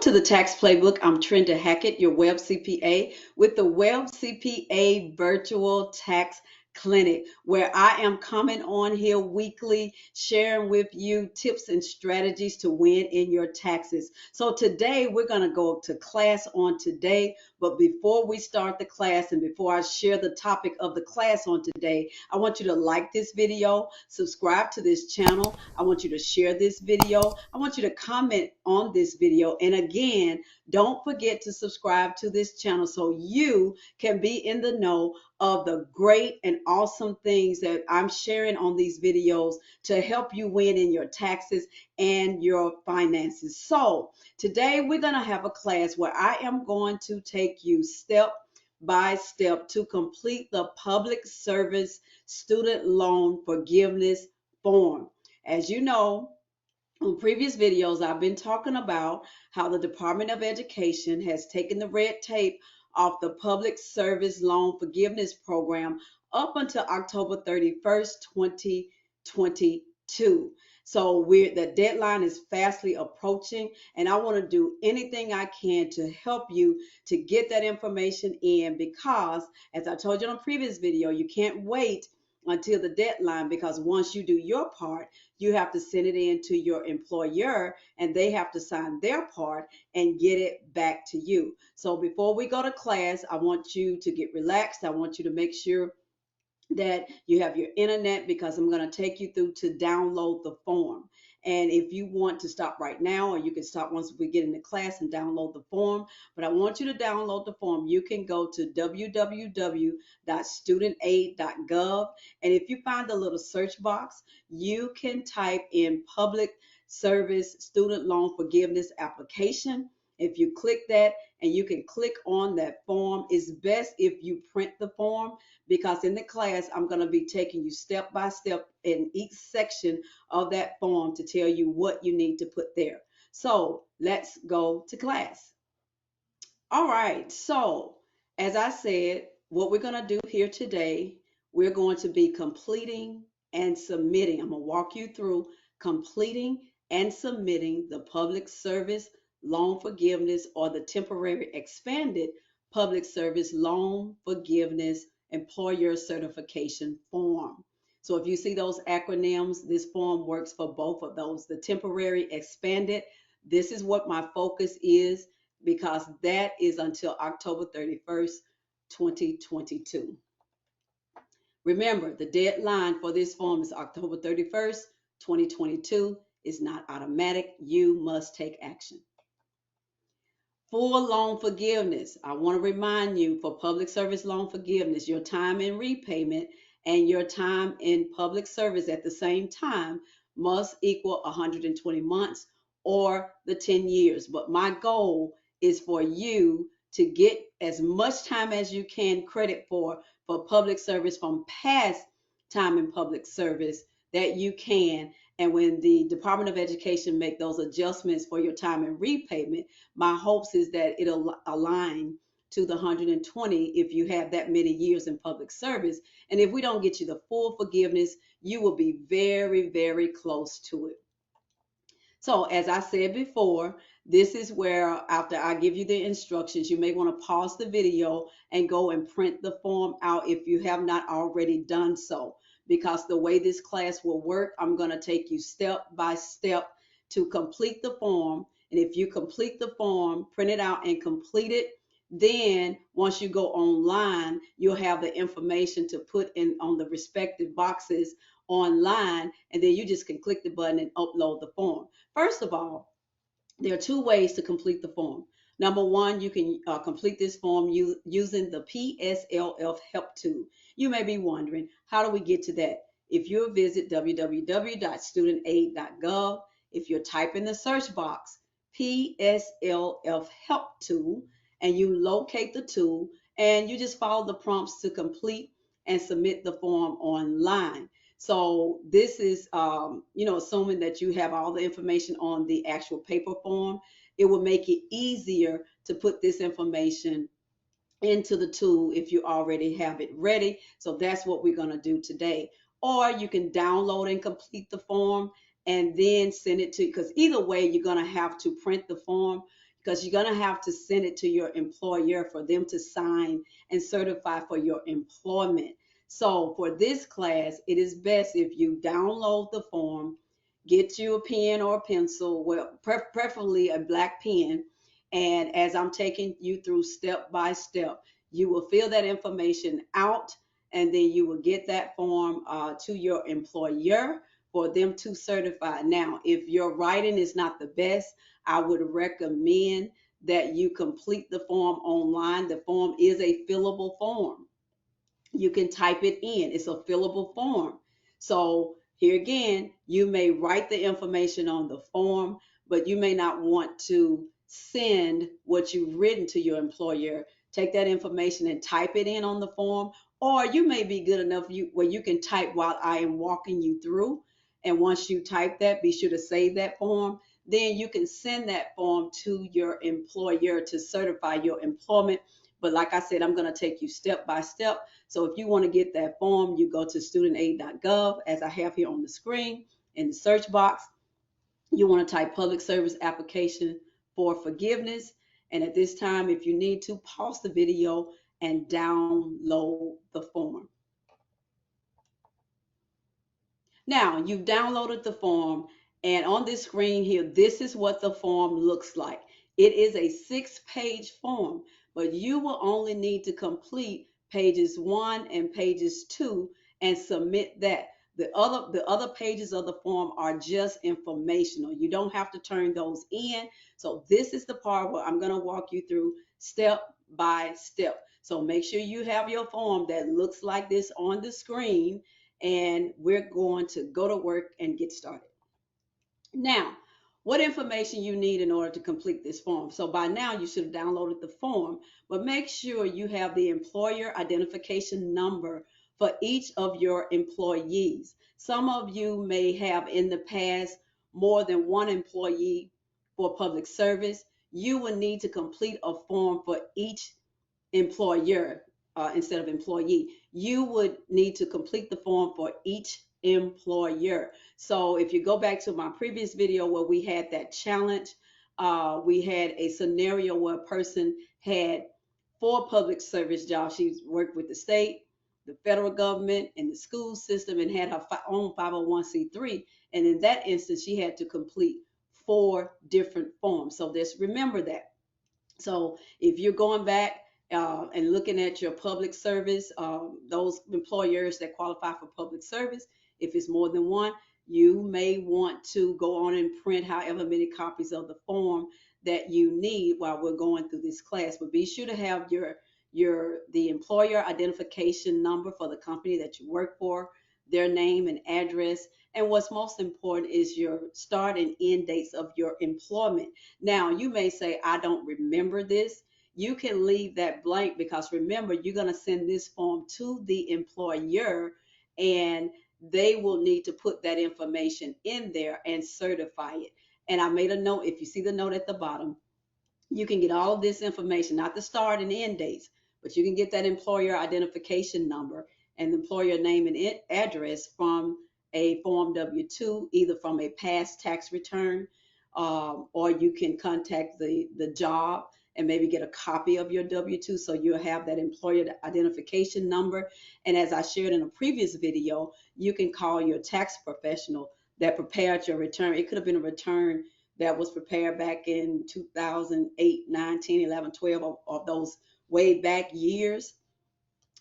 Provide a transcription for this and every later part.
to the Tax Playbook. I'm Trenda Hackett, your Web CPA, with the Web CPA Virtual Tax Clinic, where I am coming on here weekly, sharing with you tips and strategies to win in your taxes. So today we're going to go to class on today. But before we start the class and before I share the topic of the class on today, I want you to like this video, subscribe to this channel. I want you to share this video. I want you to comment on this video. And again, don't forget to subscribe to this channel so you can be in the know of the great and awesome things that I'm sharing on these videos to help you win in your taxes and your finances. So today we're going to have a class where I am going to take you step by step to complete the public service student loan forgiveness form. As you know, on previous videos, I've been talking about how the Department of Education has taken the red tape off the Public Service Loan Forgiveness Program up until October 31st, 2022. So the deadline is fastly approaching, and I want to do anything I can to help you to get that information in because, as I told you in a previous video, you can't wait until the deadline because once you do your part, you have to send it in to your employer and they have to sign their part and get it back to you. So before we go to class, I want you to get relaxed. I want you to make sure that you have your internet because I'm going to take you through to download the form. And if you want to stop right now, or you can stop once we get into class and download the form, but I want you to download the form. You can go to www.studentaid.gov. And if you find the little search box, you can type in Public Service Student Loan Forgiveness Application. If you click that and you can click on that form, it's best if you print the form because in the class, I'm going to be taking you step by step in each section of that form to tell you what you need to put there. So let's go to class. All right. So as I said, what we're going to do here today, we're going to be completing and submitting. I'm going to walk you through completing and submitting the public service loan forgiveness or the temporary expanded public service loan forgiveness employer certification form. So if you see those acronyms, this form works for both of those. The temporary expanded, this is what my focus is because that is until October 31st, 2022. Remember, the deadline for this form is October 31st, 2022. It's not automatic. You must take action. Full loan forgiveness. I want to remind you for public service loan forgiveness, your time in repayment and your time in public service at the same time must equal 120 months or the 10 years. But my goal is for you to get as much time as you can credit for public service from past time in public service that you can. And when the Department of Education make those adjustments for your time in repayment, my hopes is that it'll align to the 120 if you have that many years in public service. And if we don't get you the full forgiveness, you will be very, very close to it. So as I said before, this is where after I give you the instructions, you may want to pause the video and go and print the form out if you have not already done so. Because the way this class will work, I'm going to take you step by step to complete the form. And if you complete the form, print it out and complete it, then once you go online, you'll have the information to put in on the respective boxes online, and then you just can click the button and upload the form. First of all, there are two ways to complete the form. Number one, you can complete this form using the PSLF help tool. You may be wondering, how do we get to that? If you visit www.studentaid.gov, if you type in the search box PSLF help tool and you locate the tool and you just follow the prompts to complete and submit the form online. So this is, assuming that you have all the information on the actual paper form, it will make it easier to put this information into the tool if you already have it ready. So that's what we're going to do today. Or you can download and complete the form and then send it to, because either way, you're going to have to print the form because you're going to have to send it to your employer for them to sign and certify for your employment. So for this class, it is best if you download the form, get you a pen or a pencil, well, preferably a black pen. And as I'm taking you through step by step, you will fill that information out, and then you will get that form to your employer for them to certify. Now, if your writing is not the best, I would recommend that you complete the form online. The form is a fillable form. You can type it in. It's a fillable form. So here again, you may write the information on the form, but you may not want to send what you've written to your employer. Take that information and type it in on the form, or you may be good enough where you can type while I am walking you through. And once you type that, be sure to save that form. Then you can send that form to your employer to certify your employment. But like I said, I'm going to take you step by step. So if you want to get that form, you go to studentaid.gov, as I have here on the screen. In the search box, you want to type public service application for forgiveness. And at this time, if you need to, pause the video and download the form. Now, you've downloaded the form, and on this screen here, this is what the form looks like. It is a 6-page form, but you will only need to complete pages 1 and pages 2 and submit that. The other pages of the form are just informational. You don't have to turn those in. So this is the part where I'm going to walk you through step by step. So make sure you have your form that looks like this on the screen, and we're going to go to work and get started. Now, what information you need in order to complete this form? So by now you should have downloaded the form, but make sure you have the employer identification number for each of your employees. Some of you may have in the past more than one employee for public service. You will need to complete a form for each employer instead of employee. You would need to complete the form for each employer. So if you go back to my previous video where we had that challenge, we had a scenario where a person had 4 public service jobs. She worked with the state, the federal government, and the school system, and had her own 501c3. And in that instance, she had to complete 4 different forms. So just remember that. So if you're going back and looking at your public service, those employers that qualify for public service, if it's more than one, you may want to go on and print however many copies of the form that you need while we're going through this class. But be sure to have the employer identification number for the company that you work for, their name and address, and what's most important is your start and end dates of your employment. Now, you may say, I don't remember this. You can leave that blank, because remember, you're going to send this form to the employer, and they will need to put that information in there and certify it. And I made a note. If you see the note at the bottom, you can get all of this information, not the start and end dates, but you can get that employer identification number and the employer name and address from a Form W-2, either from a past tax return, or you can contact the job and maybe get a copy of your W-2, so you'll have that employer identification number. And as I shared in a previous video, you can call your tax professional that prepared your return. It could have been a return that was prepared back in 2008, 9, 10, 11, 12, of those way back years.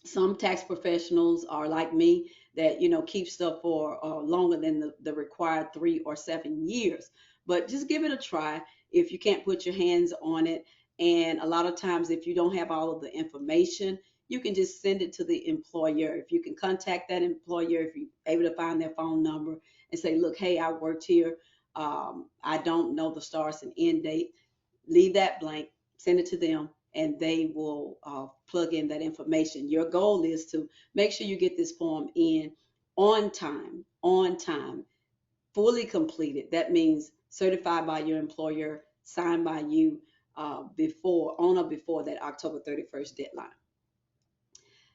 Some tax professionals are like me that, keep stuff for longer than the required 3 or 7 years. But just give it a try if you can't put your hands on it. And a lot of times, if you don't have all of the information, you can just send it to the employer. If you can contact that employer, if you're able to find their phone number and say, look, hey, I worked here. I don't know the starts and end date. Leave that blank, send it to them, and they will plug in that information. Your goal is to make sure you get this form in on time, fully completed. That means certified by your employer, signed by you on or before that October 31st deadline.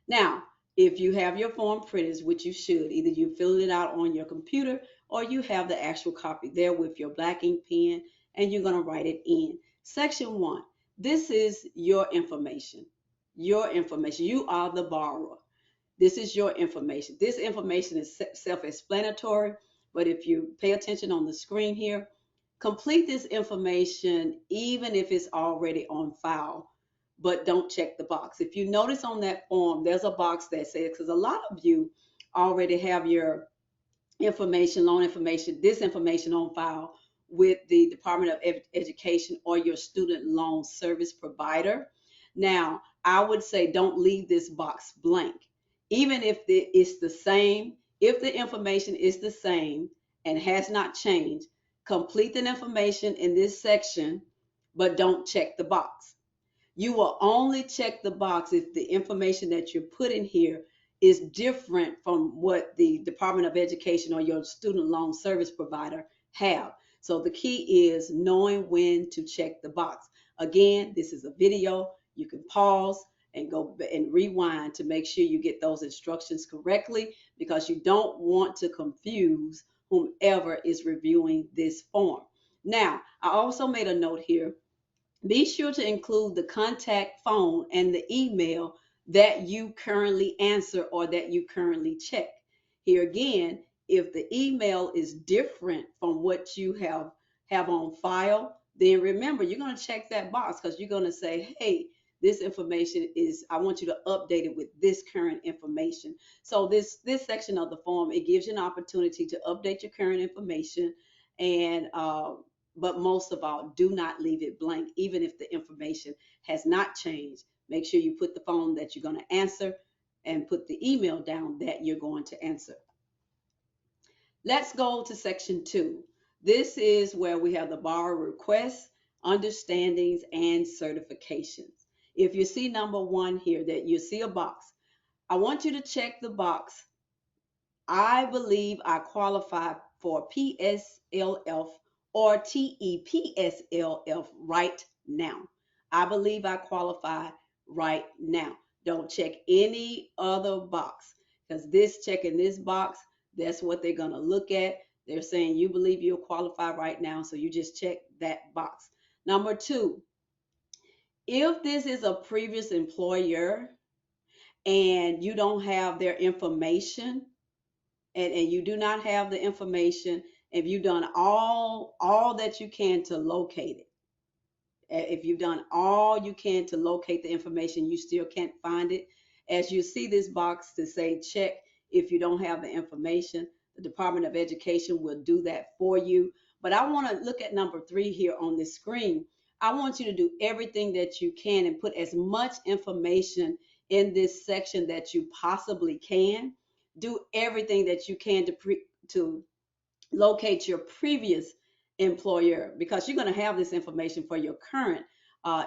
Now, if you have your form printed, which you should, either you fill it out on your computer or you have the actual copy there with your black ink pen, and you're going to write it in. Section 1. This is your information. Your information. You are the borrower. This is your information. This information is self-explanatory, but if you pay attention on the screen here, complete this information even if it's already on file, but don't check the box. If you notice on that form, there's a box that says, because a lot of you already have your information, loan information, this information on file with the Department of Education or your student loan service provider. Now, I would say don't leave this box blank. Even if it's the same, if the information is the same and has not changed, complete the information in this section, but don't check the box. You will only check the box if the information that you're putting here is different from what the Department of Education or your student loan service provider have. So the key is knowing when to check the box. Again, this is a video. You can pause and go and rewind to make sure you get those instructions correctly, because you don't want to confuse whomever is reviewing this form. Now, I also made a note here. Be sure to include the contact phone and the email that you currently answer or that you currently check. Here again, if the email is different from what you have on file, then remember you're going to check that box, because you're going to say, hey, this information is, I want you to update it with this current information. So this section of the form, it gives you an opportunity to update your current information, and but most of all, do not leave it blank, even if the information has not changed. Make sure you put the phone that you're going to answer and put the email down that you're going to answer. Let's go to section 2. This is where we have the borrower requests, understandings, and certifications. If you see number 1 here, that you see a box, I want you to check the box. I believe I qualify for PSLF or TEPSLF right now. I believe I qualify right now. Don't check any other box, because checking this box, that's what they're going to look at. They're saying you believe you'll qualify right now, so you just check that box. Number 2, if this is a previous employer and you don't have their information, and you do not have the information, if you've done all that you can to locate it, if you've done all you can to locate the information, you still can't find it, as you see this box to say check if you don't have the information, the Department of Education will do that for you. But I want to look at number 3 here on the screen. I want you to do everything that you can and put as much information in this section that you possibly can. Do everything that you can to locate your previous employer, because you're going to have this information for your current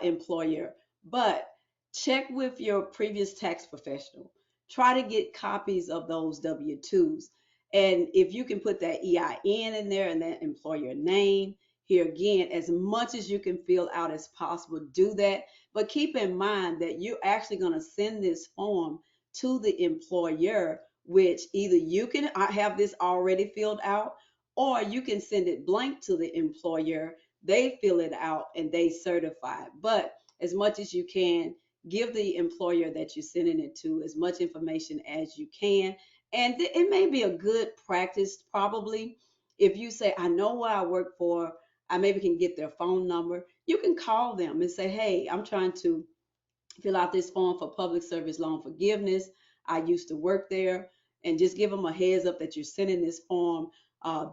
employer. But check with your previous tax professional. Try to get copies of those W-2s. And if you can put that EIN in there and that employer name, here again, as much as you can fill out as possible, do that. But keep in mind that you're actually going to send this form to the employer, which either you can have this already filled out, or you can send it blank to the employer. They fill it out and they certify it. But as much as you can, give the employer that you're sending it to as much information as you can. And it may be a good practice, probably, if you say, I know where I work for, I maybe can get their phone number. You can call them and say, hey, I'm trying to fill out this form for public service loan forgiveness. I used to work there, and just give them a heads up that you're sending this form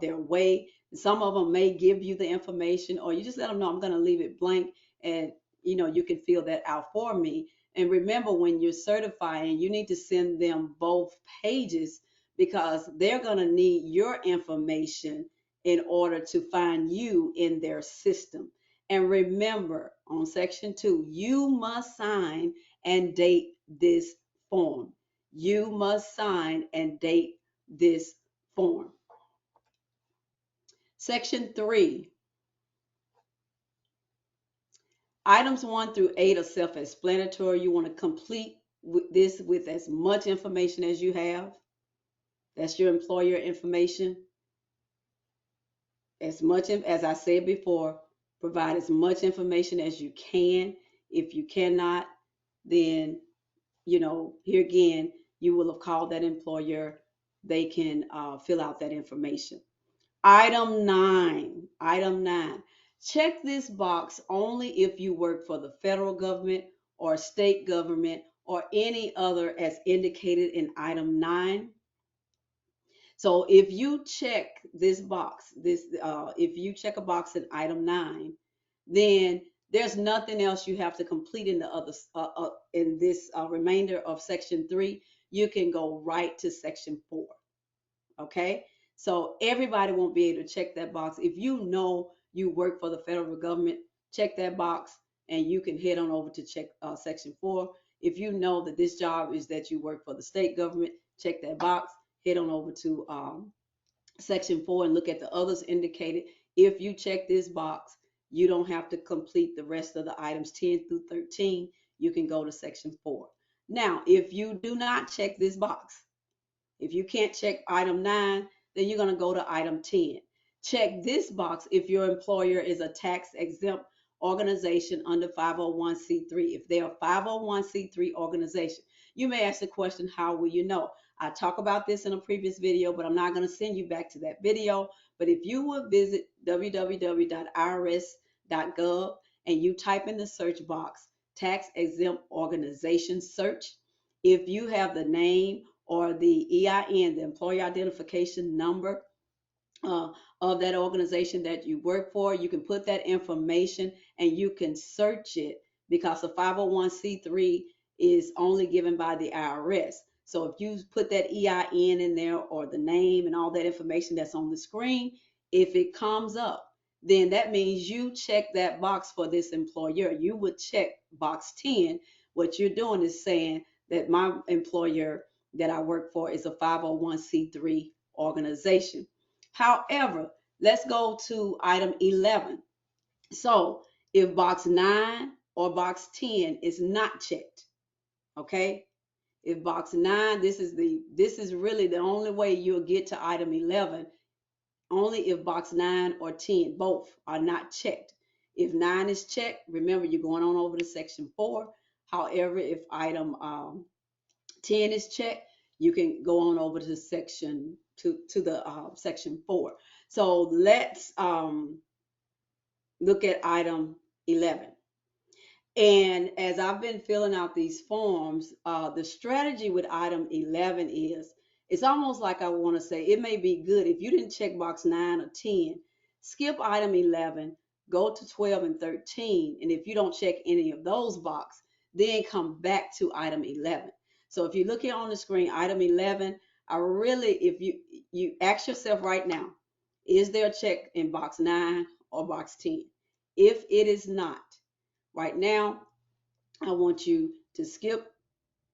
their way. Some of them may give you the information, or you just let them know I'm going to leave it blank, and you can fill that out for me. And remember, when you're certifying, you need to send them both pages, because they're going to need your information in order to find you in their system. And remember, on section 2, you must sign and date this form. You must sign and date this form. Section 3, items 1 through 8 are self-explanatory. You want to complete this with as much information as you have. That's your employer information. As much as I said before, Provide as much information as you can. If you cannot, then, here again, you will have called that employer. They can fill out that information. Item 9, check this box only if you work for the federal government or state government or any other as indicated in item 9. So if you check this box, if you check a box in item 9, then there's nothing else you have to complete in the other in this remainder of section 3. You can go right to section 4. Okay, so everybody won't be able to check that box. If you know you work for the federal government, check that box and you can head on over to check section 4. If you know that this job is that you work for the state government, check that box, head on over to section 4 and look at the others indicated. If you check this box, you don't have to complete the rest of the items 10 through 13. You can go to section 4. Now, if you do not check this box, if you can't check item 9, then you're going to go to item 10. Check this box if your employer is a tax exempt organization under 501c3. If they're a 501c3 organization, you may ask the question, how will you know? I talk about this in a previous video, but I'm not going to send you back to that video. But if you would visit www.irs.gov and you type in the search box, tax exempt organization search, if you have the name or the EIN, the employee identification number of that organization that you work for, you can put that information and you can search it, because the 501c3 is only given by the IRS. So if you put that EIN in there or the name and all that information that's on the screen, if it comes up, then that means you check that box for this employer. You would check box 10. What you're doing is saying that my employer that I work for is a 501c3 organization. However, let's go to item 11. So if box 9 or box 10 is not checked, okay? If box 9, this is really the only way you'll get to item 11, only if box 9 or 10, both are not checked. If 9 is checked, remember you're going on over to section 4. However, if item 10 is checked, you can go on over to section section 4. So let's look at item 11. And as I've been filling out these forms, the strategy with item 11 is, it's almost like I want to say it may be good if you didn't check box 9 or 10, skip item 11, go to 12 and 13. And if you don't check any of those boxes, then come back to item 11. So if you look here on the screen, item 11, if you ask yourself right now, is there a check in box 9 or box 10? If it is not, right now, I want you to skip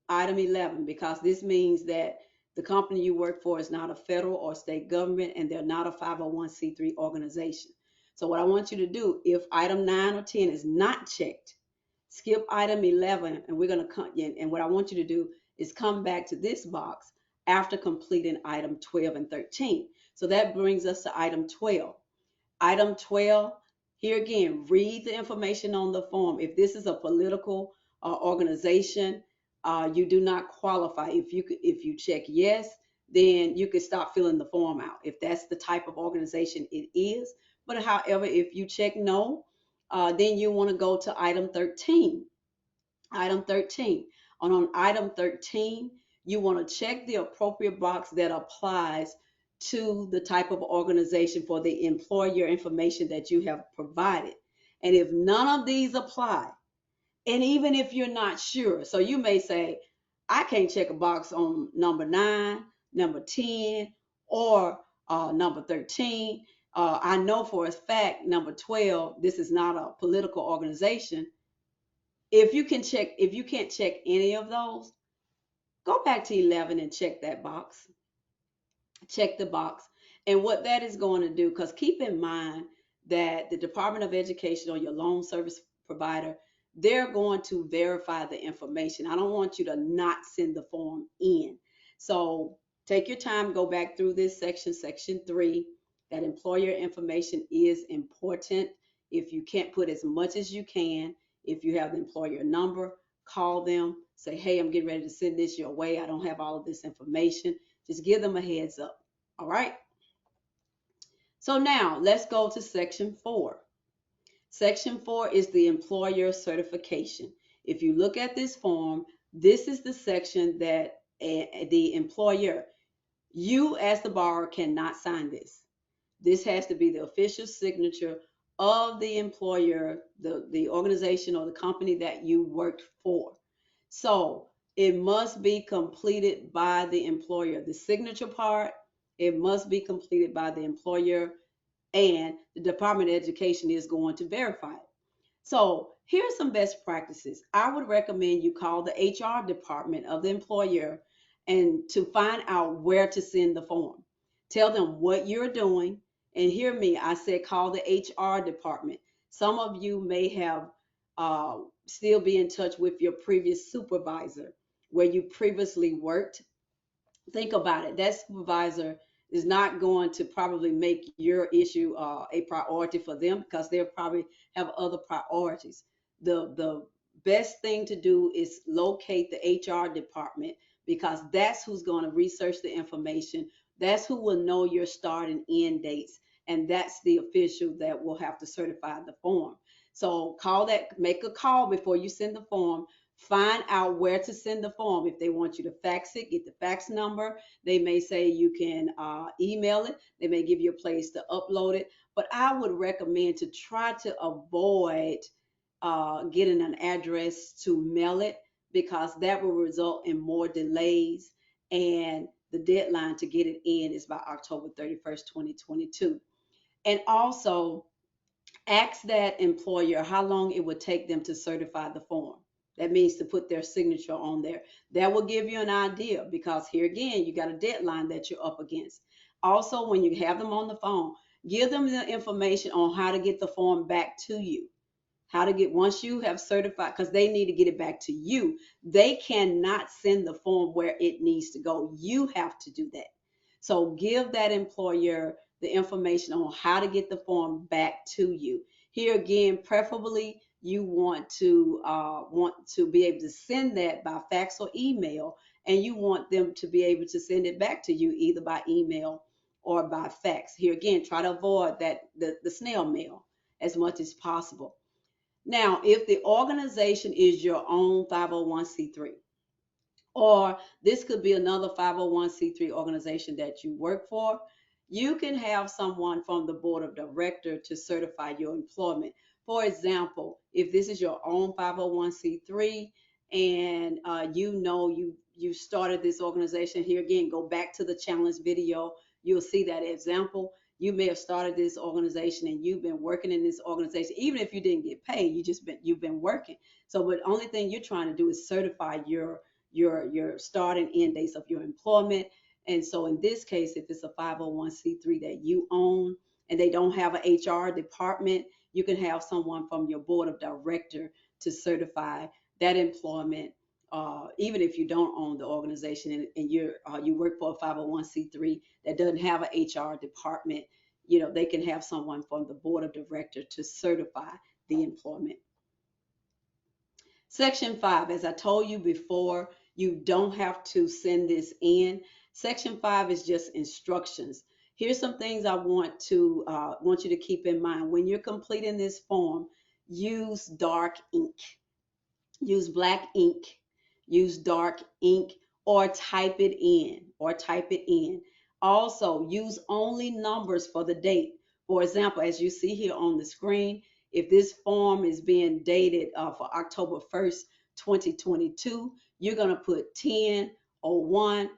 item 11, because this means that the company you work for is not a federal or state government and they're not a 501c3 organization. So what I want you to do, if item 9 or 10 is not checked, skip item 11, and we're going to come in, and what I want you to do is come back to this box after completing item 12 and 13. So that brings us to item 12. Item 12, here again, read the information on the form. If this is a political organization, you do not qualify. If you check yes, then you can stop filling the form out, if that's the type of organization it is. But however, if you check no, then you want to go to item 13. Item 13. On item 13, you want to check the appropriate box that applies to the type of organization for the employer information that you have provided. And if none of these apply, and even if you're not sure, so you may say, I can't check a box on number 9, number 10, or number 13. I know for a fact number 12, this is not a political organization. If you can't check any of those, go back to 11 and check that box. Check the box. And what that is going to do, because keep in mind that the Department of Education or your loan service provider, they're going to verify the information. I don't want you to not send the form in. So take your time, go back through this section 3. That employer information is important. If you can't put as much as you can, if you have the employer number, call them, say, hey, I'm getting ready to send this your way. I don't have all of this information. Just give them a heads up. All right. So now let's go to section 4. Section 4 is the employer certification. If you look at this form, this is the section that the employer, you as the borrower cannot sign this. This has to be the official signature of the employer, the organization or the company that you worked for. So it must be completed by the employer. The signature part, it must be completed by the employer, and the Department of Education is going to verify it. So here's some best practices. I would recommend you call the HR department of the employer and to find out where to send the form. Tell them what you're doing. And hear me, I said call the HR department. Some of you may have still be in touch with your previous supervisor where you previously worked. Think about it. That supervisor is not going to probably make your issue a priority for them because they'll probably have other priorities. The best thing to do is locate the HR department because that's who's going to research the information. That's who will know your start and end dates, and that's the official that will have to certify the form. So call that, make a call before you send the form. Find out where to send the form. If they want you to fax it, get the fax number. They may say you can email it. They may give you a place to upload it. But I would recommend to try to avoid getting an address to mail it because that will result in more delays. And the deadline to get it in is by October 31st, 2022. And also, ask that employer how long it would take them to certify the form. That means to put their signature on there. That will give you an idea because here again, you got a deadline that you're up against. Also, when you have them on the phone, give them the information on how to get the form back to you. How to get, once you have certified, because they need to get it back to you. They cannot send the form where it needs to go. You have to do that. So give that employer the information on how to get the form back to you. Here again, preferably you want to be able to send that by fax or email, and you want them to be able to send it back to you either by email or by fax. Here again, try to avoid that the snail mail as much as possible. Now, if the organization is your own 501c3, or this could be another 501c3 organization that you work for, you can have someone from the board of director to certify your employment. For example, if this is your own 501c3 and you started this organization, here again, go back to the challenge video. You'll see that example. You may have started this organization and you've been working in this organization, even if you didn't get paid, you've been working. So, but the only thing you're trying to do is certify your start and end dates of your employment. And so in this case, if it's a 501c3 that you own and they don't have an HR department, you can have someone from your board of director to certify that employment. Even if you don't own the organization and you work for a 501c3 that doesn't have an HR department, they can have someone from the board of director to certify the employment. Section 5, as I told you before, you don't have to send this in. Section 5 is just instructions. Here's some things I want you to keep in mind. When you're completing this form, use dark ink. Use black ink. Use dark ink or type it in. Also, use only numbers for the date. For example, as you see here on the screen, if this form is being dated for October 1st, 2022, you're going to put 10/01,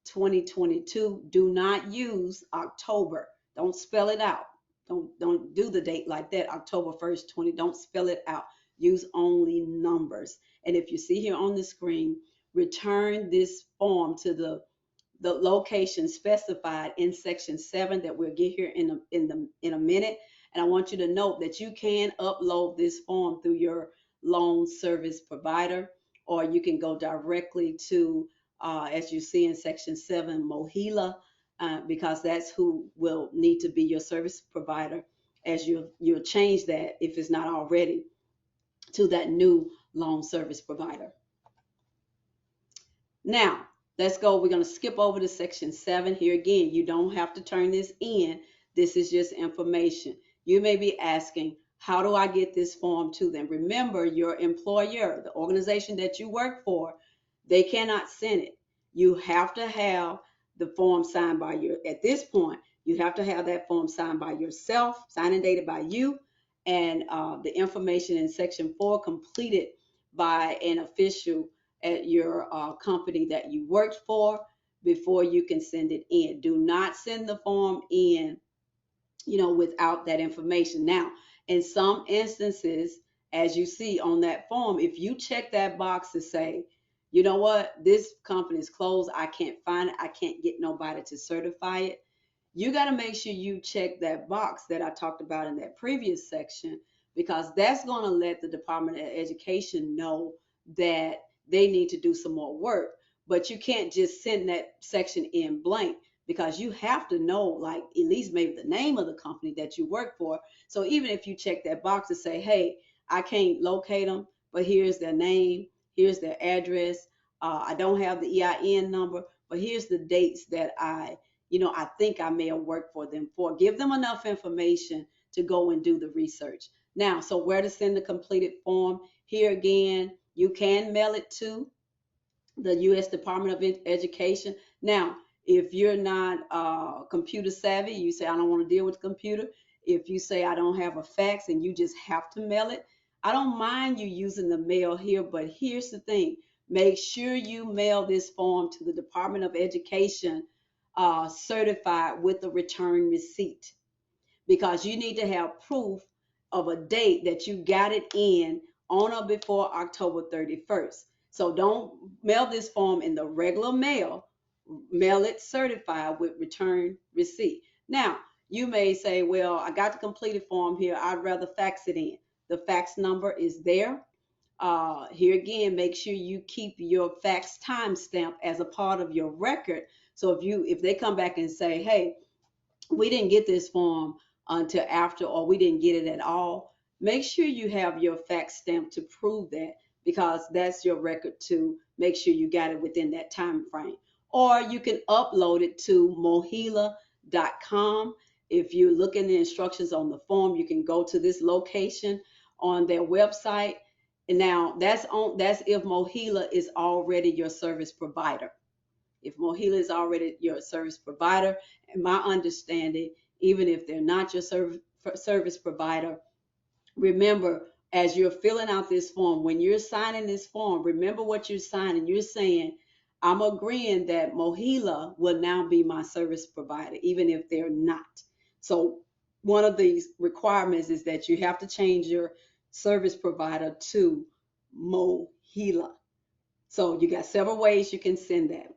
2022. Do not use October. Don't spell it out. Don't do the date like that. October 1st, 20. Don't spell it out. Use only numbers. And if you see here on the screen, return this form to the location specified in section 7 that we'll get here in a minute. And I want you to note that you can upload this form through your loan service provider, or you can go directly to, as you see in section 7, Mohila, because that's who will need to be your service provider. as you'll change that if it's not already to that new loan service provider. Now, let's go. We're going to skip over to section 7. Here again, you don't have to turn this in. This is just information. You may be asking, how do I get this form to them? Remember, your employer, the organization that you work for, they cannot send it. You have to have the form signed by at this point, you have to have that form signed by yourself, signed and dated by you, and the information in section 4 completed by an official at your company that you worked for before you can send it in. Do not send the form in, without that information. Now, in some instances, as you see on that form, if you check that box to say, you know what, this company is closed, I can't find it, I can't get nobody to certify it, you got to make sure you check that box that I talked about in that previous section, because that's going to let the Department of Education know that they need to do some more work. But you can't just send that section in blank, because you have to know, like, at least maybe the name of the company that you work for. So even if you check that box to say, hey, I can't locate them, but here's their name, here's their address, I don't have the EIN number, but here's the dates that I think I may have worked for them for. Give them enough information to go and do the research. Now, so where to send the completed form? Here again, you can mail it to the U.S. Department of Education. Now, if you're not computer savvy, you say, I don't want to deal with the computer. If you say, I don't have a fax and you just have to mail it, I don't mind you using the mail here, but here's the thing. Make sure you mail this form to the Department of Education certified with a return receipt, because you need to have proof of a date that you got it in on or before October 31st. So don't mail this form in the regular mail. Mail it certified with return receipt. Now, you may say, well, I got the completed form here, I'd rather fax it in. The fax number is there. Here again, make sure you keep your fax timestamp as a part of your record. So if they come back and say, hey, we didn't get this form until after, or we didn't get it at all, make sure you have your fax stamp to prove that, because that's your record to make sure you got it within that time frame. Or you can upload it to mohila.com. If you look in the instructions on the form, you can go to this location on their website. And now that's if Mohila is already your service provider. If Mohila is already your service provider, and my understanding, even if they're not your service provider, remember, as you're filling out this form, when you're signing this form, remember what you're signing. You're saying, I'm agreeing that Mohila will now be my service provider, even if they're not. So one of these requirements is that you have to change your service provider to Mohila. So you got several ways you can send that.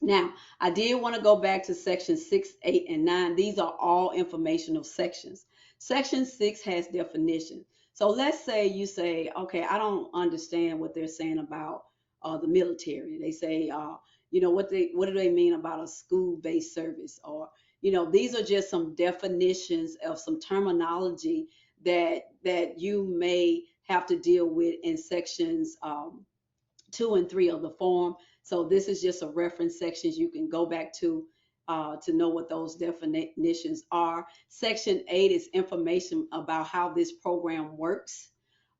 Now, I did want to go back to section 6, 8, and 9. These are all informational sections. Section 6 has definitions. So let's say you say, okay, I don't understand what they're saying about the military. They say, what do they mean about a school-based service? Or, these are just some definitions of some terminology that you may have to deal with in sections 2 and 3 of the form. So this is just a reference sections you can go back to know what those definitions are. Section 8 is information about how this program works.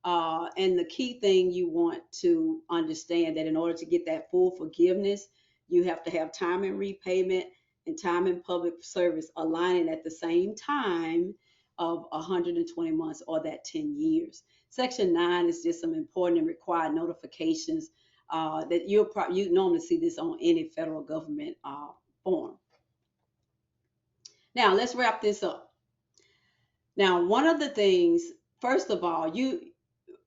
And the key thing you want to understand that in order to get that full forgiveness, you have to have time in repayment and time in public service aligning at the same time of 120 months, or that 10 years. Section 9 is just some important and required notifications that you normally see this on any federal government form. Now, let's wrap this up. Now, one of the things, first of all, you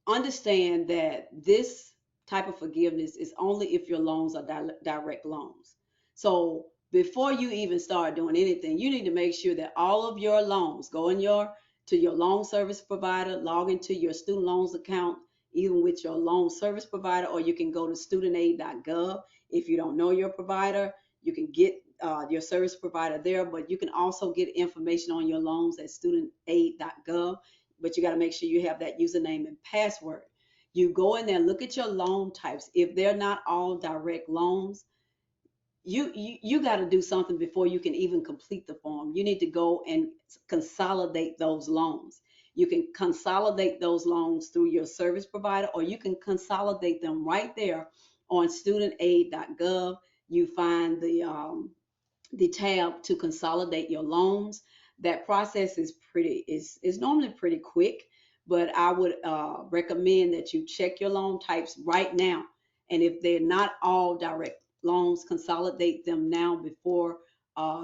understand that this type of forgiveness is only if your loans are direct loans. So before you even start doing anything, you need to make sure that all of your loans go to your loan service provider, log into your student loans account, even with your loan service provider, or you can go to studentaid.gov. If you don't know your provider, you can get your service provider there, but you can also get information on your loans at studentaid.gov, but you got to make sure you have that username and password. You go in there, look at your loan types. If they're not all direct loans, you got to do something before you can even complete the form. You need to go and consolidate those loans. You can consolidate those loans through your service provider, or you can consolidate them right there on studentaid.gov. You find the tab to consolidate your loans. That process is normally pretty quick, but I would recommend that you check your loan types right now. And if they're not all direct loans, consolidate them now before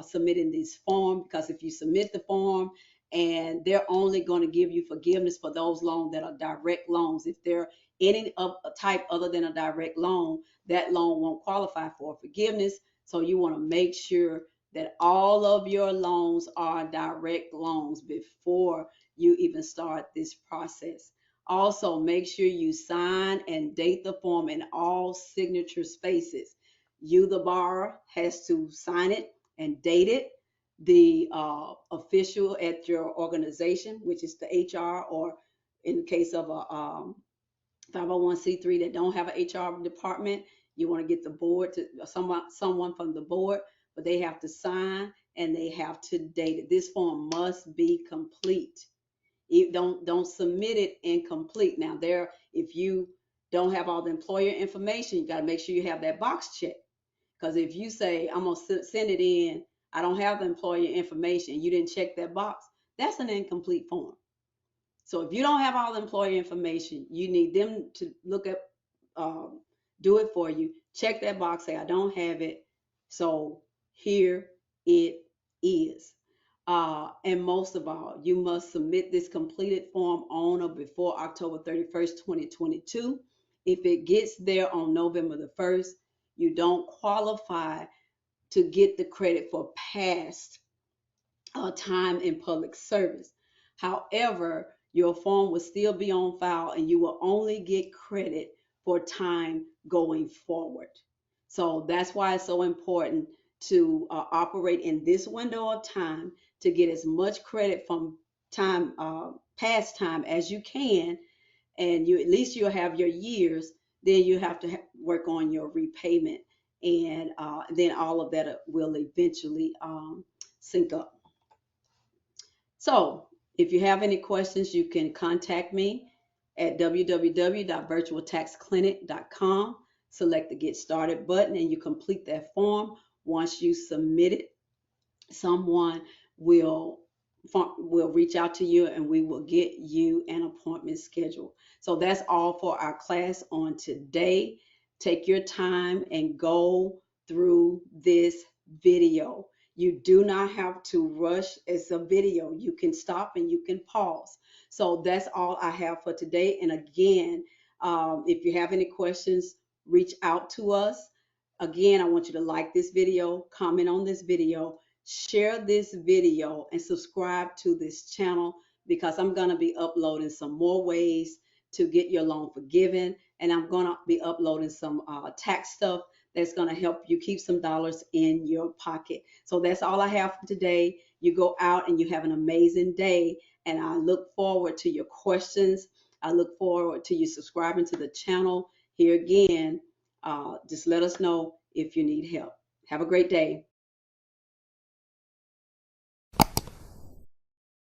submitting this form. Because if you submit the form and they're only going to give you forgiveness for those loans that are direct loans, if they're any of a type other than a direct loan, that loan won't qualify for forgiveness. So you want to make sure that all of your loans are direct loans before you even start this process. Also, make sure you sign and date the form in all signature spaces. You, the borrower, has to sign it and date it. The official at your organization, which is the HR, or in the case of a 501c3 that don't have an HR department, you want to get the board to someone from the board, but they have to sign and they have to date it. This form must be complete. You don't submit it incomplete. Now if you don't have all the employer information, you got to make sure you have that box checked. Because if you say, I'm going to send it in, I don't have the employer information, you didn't check that box, that's an incomplete form. So if you don't have all the employer information, you need them to look at, do it for you. Check that box, say, I don't have it. So here it is. And most of all, you must submit this completed form on or before October 31st, 2022. If it gets there on November the 1st, you don't qualify to get the credit for past time in public service. However, your form will still be on file and you will only get credit for time going forward. So that's why it's so important to operate in this window of time to get as much credit from time, past time as you can, and you at least you'll have your years. Then you have to work on your repayment, and then all of that will eventually sync up. So if you have any questions, you can contact me at www.virtualtaxclinic.com. Select the Get Started button and you complete that form. Once you submit it, someone will reach out to you and we will get you an appointment scheduled. So that's all for our class on today. Take your time and go through this video. You do not have to rush. It's a video. You can stop and you can pause. So that's all I have for today. And again, if you have any questions, reach out to us. Again, I want you to like this video, comment on this video, share this video, and subscribe to this channel, because I'm going to be uploading some more ways to get your loan forgiven. And I'm going to be uploading some tax stuff that's going to help you keep some dollars in your pocket. So that's all I have for today. You go out and you have an amazing day. And I look forward to your questions. I look forward to you subscribing to the channel. Here again, just let us know if you need help. Have a great day.